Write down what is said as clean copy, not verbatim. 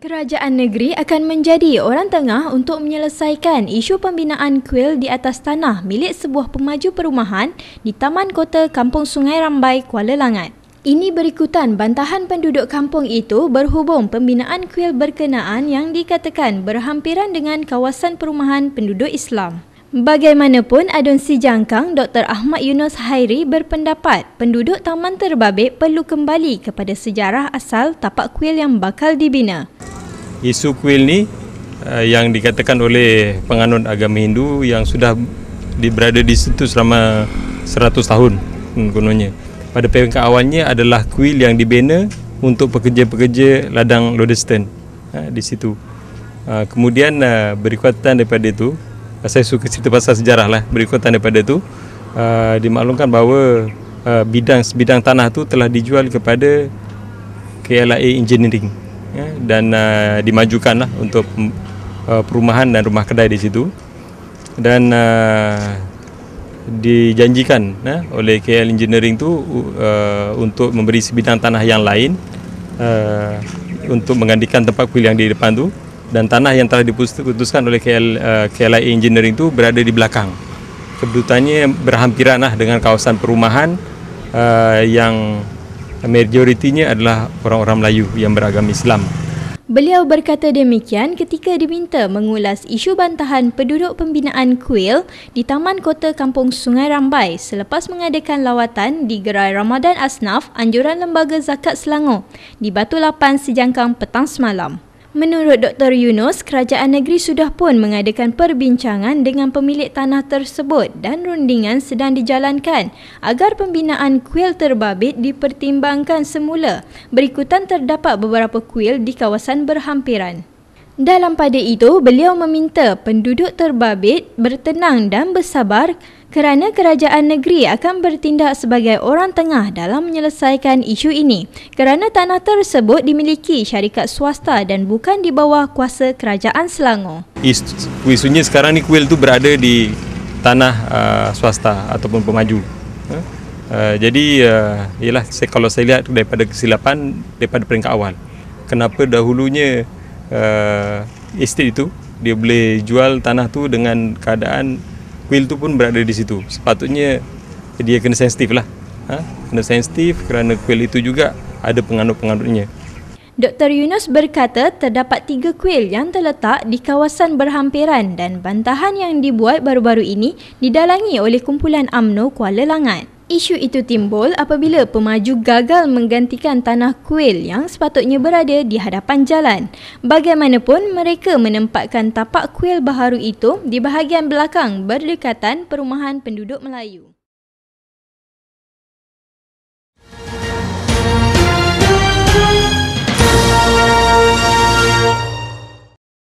Kerajaan negeri akan menjadi orang tengah untuk menyelesaikan isu pembinaan kuil di atas tanah milik sebuah pemaju perumahan di Taman Kota Kampung Sungai Rambai, Kuala Langat. Ini berikutan bantahan penduduk kampung itu berhubung pembinaan kuil berkenaan yang dikatakan berhampiran dengan kawasan perumahan penduduk Islam. Bagaimanapun, Adun Si Jangkang Dr. Ahmad Yunus Hairi berpendapat penduduk Taman Terbabit perlu kembali kepada sejarah asal tapak kuil yang bakal dibina. Isu kuil ni yang dikatakan oleh penganut agama Hindu yang sudah berada di situ selama 100 tahun kononnya. Pada peringkat awalnya adalah kuil yang dibina untuk pekerja-pekerja ladang Lodeston di situ. Kemudian berikutan daripada itu, saya suka cerita pasal sejarah lah. Berikutan daripada itu dimaklumkan bahawa bidang tanah tu telah dijual kepada KLIA Engineering. Dan dimajukanlah untuk perumahan dan rumah kedai di situ, dan dijanjikan oleh KL Engineering tu untuk memberi sebidang tanah yang lain untuk menggantikan tempat kuil yang di depan tu, dan tanah yang telah diputuskan oleh KLIA Engineering tu berada di belakang. Kebetulannya berhampiranlah dengan kawasan perumahan yang majoritinya adalah orang-orang Melayu yang beragama Islam. Beliau berkata demikian ketika diminta mengulas isu bantahan penduduk pembinaan kuil di Taman Kota Kampung Sungai Rambai selepas mengadakan lawatan di Gerai Ramadan Asnaf Anjuran Lembaga Zakat Selangor di Batu Lapan Sejangkang petang semalam. Menurut Dr. Yunus, kerajaan negeri sudah pun mengadakan perbincangan dengan pemilik tanah tersebut dan rundingan sedang dijalankan agar pembinaan kuil terbabit dipertimbangkan semula. Berikutan terdapat beberapa kuil di kawasan berhampiran. Dalam pada itu, beliau meminta penduduk terbabit bertenang dan bersabar kerana kerajaan negeri akan bertindak sebagai orang tengah dalam menyelesaikan isu ini kerana tanah tersebut dimiliki syarikat swasta dan bukan di bawah kuasa kerajaan Selangor. Isunya sekarang ni kuil tu berada di tanah swasta ataupun pemaju. Jadi ialah kalau saya lihat daripada kesilapan daripada peringkat awal. Kenapa dahulunya estate itu dia boleh jual tanah tu dengan keadaan kuil tu pun berada di situ. Sepatutnya dia kena sensitif lah. Kena sensitif kerana kuil itu juga ada penganut-penganutnya. Dr. Yunus berkata terdapat 3 kuil yang terletak di kawasan berhampiran dan bantahan yang dibuat baru-baru ini didalangi oleh kumpulan UMNO Kuala Langat. Isu itu timbul apabila pemaju gagal menggantikan tanah kuil yang sepatutnya berada di hadapan jalan. Bagaimanapun, mereka menempatkan tapak kuil baharu itu di bahagian belakang berdekatan perumahan penduduk Melayu.